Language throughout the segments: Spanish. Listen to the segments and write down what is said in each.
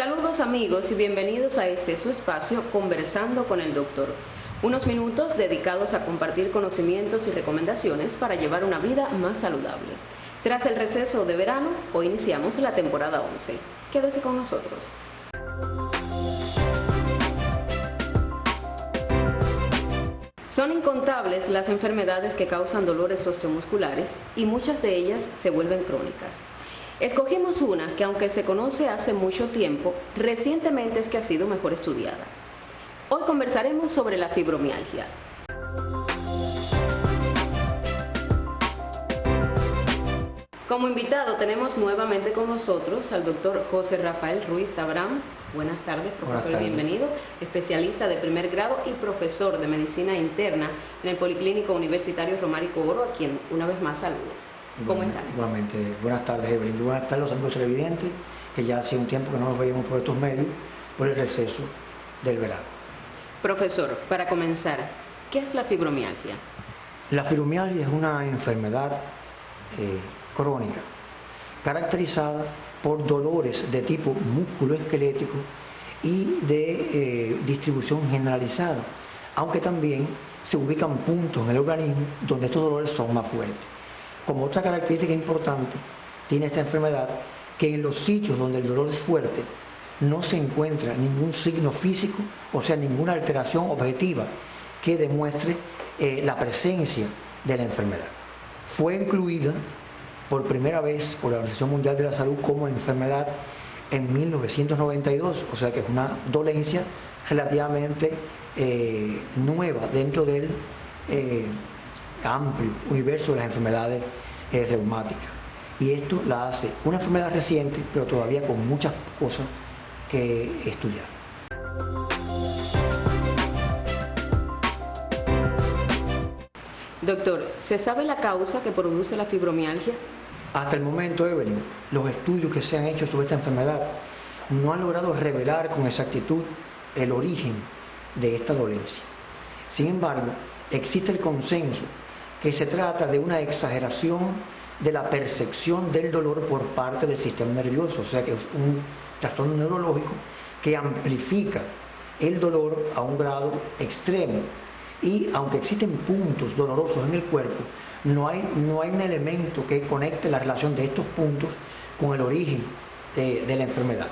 Saludos amigos y bienvenidos a su espacio Conversando con el Doctor. Unos minutos dedicados a compartir conocimientos y recomendaciones para llevar una vida más saludable. Tras el receso de verano, hoy iniciamos la temporada 11. Quédese con nosotros. Son incontables las enfermedades que causan dolores osteomusculares y muchas de ellas se vuelven crónicas. Escogimos una que, aunque se conoce hace mucho tiempo, recientemente es que ha sido mejor estudiada. Hoy conversaremos sobre la fibromialgia. Como invitado tenemos nuevamente con nosotros al doctor José Rafael Ruiz Abraham. Buenas tardes, profesor, y bienvenido, especialista de primer grado y profesor de medicina interna en el Policlínico Universitario Romárico Oro, a quien una vez más saludo. ¿Cómo estás? Igualmente, buenas tardes, Evelyn. Buenas tardes a los amigos televidentes, que ya hace un tiempo que no nos veíamos por estos medios, por el receso del verano. Profesor, para comenzar, ¿qué es la fibromialgia? La fibromialgia es una enfermedad crónica, caracterizada por dolores de tipo musculoesquelético y de distribución generalizada, aunque también se ubican puntos en el organismo donde estos dolores son más fuertes. Como otra característica importante tiene esta enfermedad, que en los sitios donde el dolor es fuerte no se encuentra ningún signo físico, o sea, ninguna alteración objetiva que demuestre la presencia de la enfermedad. Fue incluida por primera vez por la Organización Mundial de la Salud como enfermedad en 1992, o sea que es una dolencia relativamente nueva dentro del amplio universo de las enfermedades reumáticas. Y esto la hace una enfermedad reciente, pero todavía con muchas cosas que estudiar. Doctor, ¿se sabe la causa que produce la fibromialgia? Hasta el momento, Evelyn, los estudios que se han hecho sobre esta enfermedad no han logrado revelar con exactitud el origen de esta dolencia. Sin embargo, existe el consenso que se trata de una exageración de la percepción del dolor por parte del sistema nervioso, o sea que es un trastorno neurológico que amplifica el dolor a un grado extremo. Y aunque existen puntos dolorosos en el cuerpo, no hay un elemento que conecte la relación de estos puntos con el origen de la enfermedad.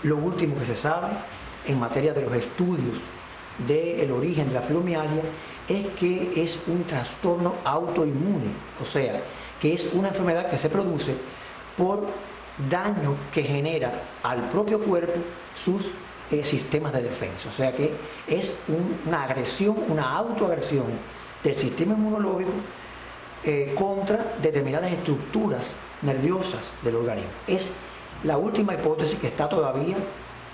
Lo último que se sabe en materia de los estudios del origen de la fibromialgia es que es un trastorno autoinmune, o sea, que es una enfermedad que se produce por daño que genera al propio cuerpo sus sistemas de defensa, o sea que es una agresión, una autoagresión del sistema inmunológico contra determinadas estructuras nerviosas del organismo. Es la última hipótesis que está todavía,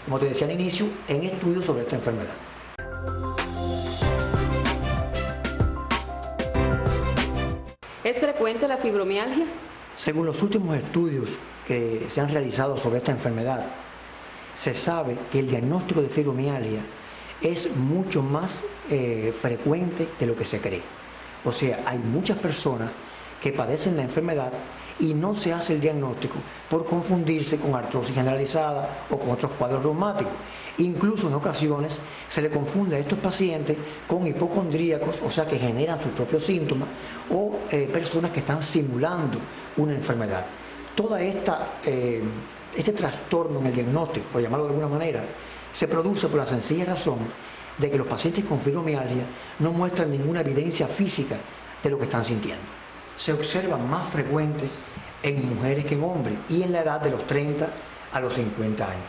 como te decía al inicio, en estudios sobre esta enfermedad. ¿Es frecuente la fibromialgia? Según los últimos estudios que se han realizado sobre esta enfermedad, se sabe que el diagnóstico de fibromialgia es mucho más frecuente de lo que se cree. O sea, hay muchas personas que padecen la enfermedad y no se hace el diagnóstico por confundirse con artrosis generalizada o con otros cuadros reumáticos. Incluso en ocasiones se le confunde a estos pacientes con hipocondríacos, o sea que generan sus propios síntomas, o personas que están simulando una enfermedad. Toda este trastorno en el diagnóstico, por llamarlo de alguna manera, se produce por la sencilla razón de que los pacientes con fibromialgia no muestran ninguna evidencia física de lo que están sintiendo. Se observa más frecuente en mujeres que en hombres y en la edad de los 30 a los 50 años.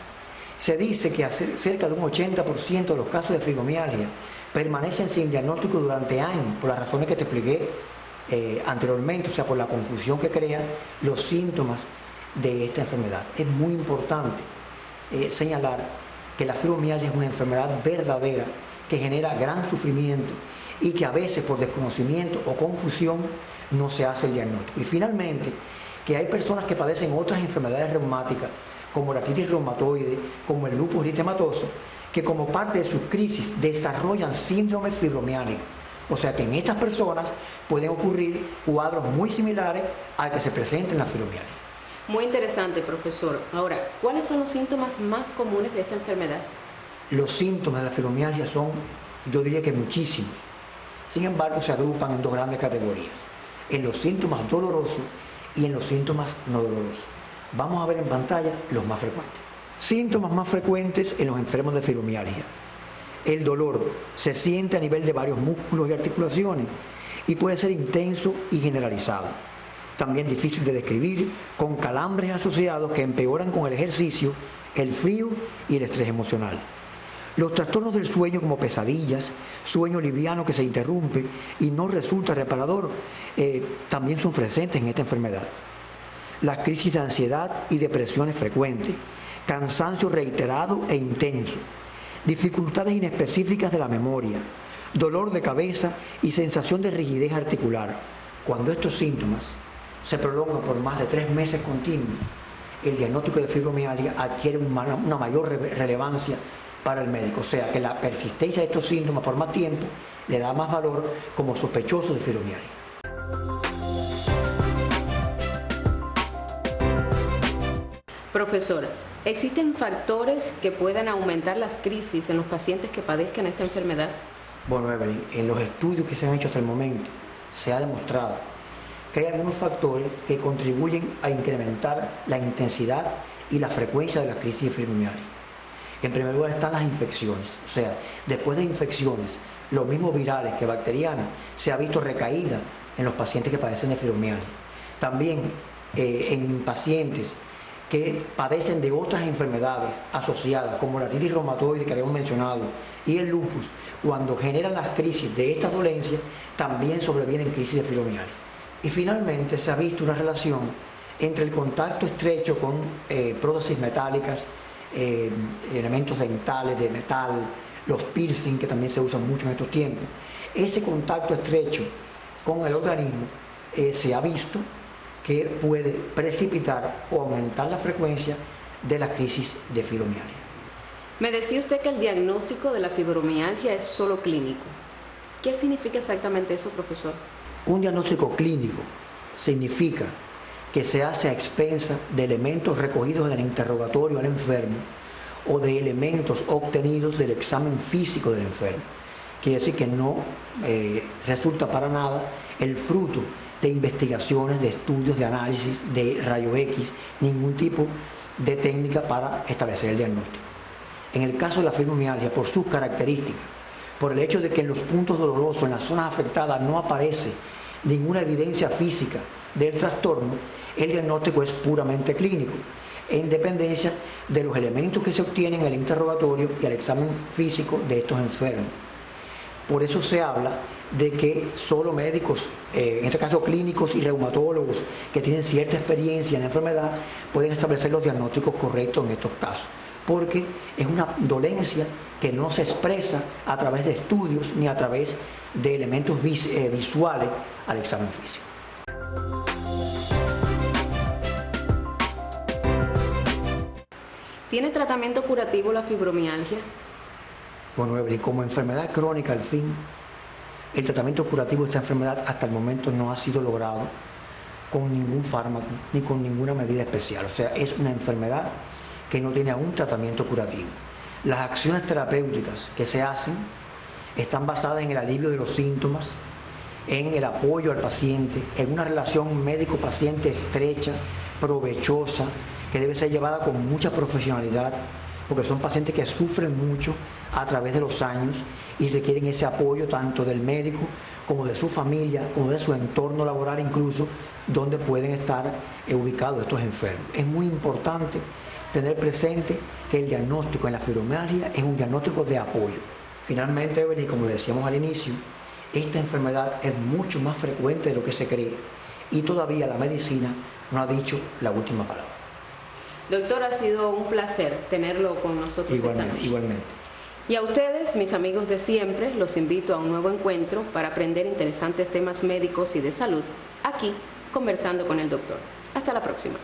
Se dice que cerca de un 80% de los casos de fibromialgia permanecen sin diagnóstico durante años, por las razones que te expliqué anteriormente, o sea, por la confusión que crean los síntomas de esta enfermedad. Es muy importante señalar que la fibromialgia es una enfermedad verdadera que genera gran sufrimiento y que a veces por desconocimiento o confusión no se hace el diagnóstico. Y finalmente, que hay personas que padecen otras enfermedades reumáticas como la artritis reumatoide, como el lupus eritematoso, que como parte de sus crisis desarrollan síndrome fibromialgia. O sea que en estas personas pueden ocurrir cuadros muy similares al que se presenta en la fibromialgia. Muy interesante, profesor. Ahora, ¿cuáles son los síntomas más comunes de esta enfermedad? Los síntomas de la fibromialgia son, yo diría que muchísimos. Sin embargo, se agrupan en dos grandes categorías: en los síntomas dolorosos y en los síntomas no dolorosos. Vamos a ver en pantalla los más frecuentes. Síntomas más frecuentes en los enfermos de fibromialgia. El dolor se siente a nivel de varios músculos y articulaciones y puede ser intenso y generalizado. También difícil de describir, con calambres asociados que empeoran con el ejercicio, el frío y el estrés emocional. Los trastornos del sueño, como pesadillas, sueño liviano que se interrumpe y no resulta reparador, también son presentes en esta enfermedad. Las crisis de ansiedad y depresiones frecuentes, cansancio reiterado e intenso, dificultades inespecíficas de la memoria, dolor de cabeza y sensación de rigidez articular. Cuando estos síntomas se prolongan por más de 3 meses continuos, el diagnóstico de fibromialgia adquiere una mayor relevancia para el médico. O sea que la persistencia de estos síntomas por más tiempo le da más valor como sospechoso de fibromialgia. Profesor, ¿existen factores que puedan aumentar las crisis en los pacientes que padezcan esta enfermedad? Bueno, Evelyn, en los estudios que se han hecho hasta el momento se ha demostrado que hay algunos factores que contribuyen a incrementar la intensidad y la frecuencia de la crisis de fibromialgia. En primer lugar están las infecciones, o sea, después de infecciones, lo mismo virales que bacterianas, se ha visto recaída en los pacientes que padecen de fibromialgia. También en pacientes que padecen de otras enfermedades asociadas, como la artritis reumatoide que habíamos mencionado y el lupus, cuando generan las crisis de estas dolencias, también sobrevienen crisis de fibromialgia. Y finalmente se ha visto una relación entre el contacto estrecho con prótesis metálicas, elementos dentales de metal, los piercing que también se usan mucho en estos tiempos. Ese contacto estrecho con el organismo se ha visto que puede precipitar o aumentar la frecuencia de la crisis de fibromialgia. Me decía usted que el diagnóstico de la fibromialgia es solo clínico. ¿Qué significa exactamente eso, profesor? Un diagnóstico clínico significa que se hace a expensa de elementos recogidos en el interrogatorio al enfermo o de elementos obtenidos del examen físico del enfermo. Quiere decir que no resulta para nada el fruto de investigaciones, de estudios, de análisis, de rayo X, ningún tipo de técnica para establecer el diagnóstico. En el caso de la fibromialgia, por sus características, por el hecho de que en los puntos dolorosos, en las zonas afectadas, no aparece ninguna evidencia física del trastorno, el diagnóstico es puramente clínico, en dependencia de los elementos que se obtienen en el interrogatorio y el examen físico de estos enfermos. Por eso se habla de que solo médicos, en este caso clínicos y reumatólogos, que tienen cierta experiencia en la enfermedad, pueden establecer los diagnósticos correctos en estos casos, porque es una dolencia que no se expresa a través de estudios ni a través de elementos visuales al examen físico. ¿Tiene tratamiento curativo la fibromialgia? Bueno, Evelyn, como enfermedad crónica al fin, el tratamiento curativo de esta enfermedad hasta el momento no ha sido logrado con ningún fármaco ni con ninguna medida especial. O sea, es una enfermedad que no tiene aún tratamiento curativo. Las acciones terapéuticas que se hacen están basadas en el alivio de los síntomas, en el apoyo al paciente, en una relación médico-paciente estrecha, provechosa, que debe ser llevada con mucha profesionalidad, porque son pacientes que sufren mucho a través de los años y requieren ese apoyo tanto del médico como de su familia, como de su entorno laboral incluso, donde pueden estar ubicados estos enfermos. Es muy importante tener presente que el diagnóstico en la fibromialgia es un diagnóstico de apoyo. Finalmente, Evelyn, como decíamos al inicio, esta enfermedad es mucho más frecuente de lo que se cree y todavía la medicina no ha dicho la última palabra. Doctor, ha sido un placer tenerlo con nosotros esta noche. Igualmente. Y a ustedes, mis amigos de siempre, los invito a un nuevo encuentro para aprender interesantes temas médicos y de salud, aquí, conversando con el doctor. Hasta la próxima.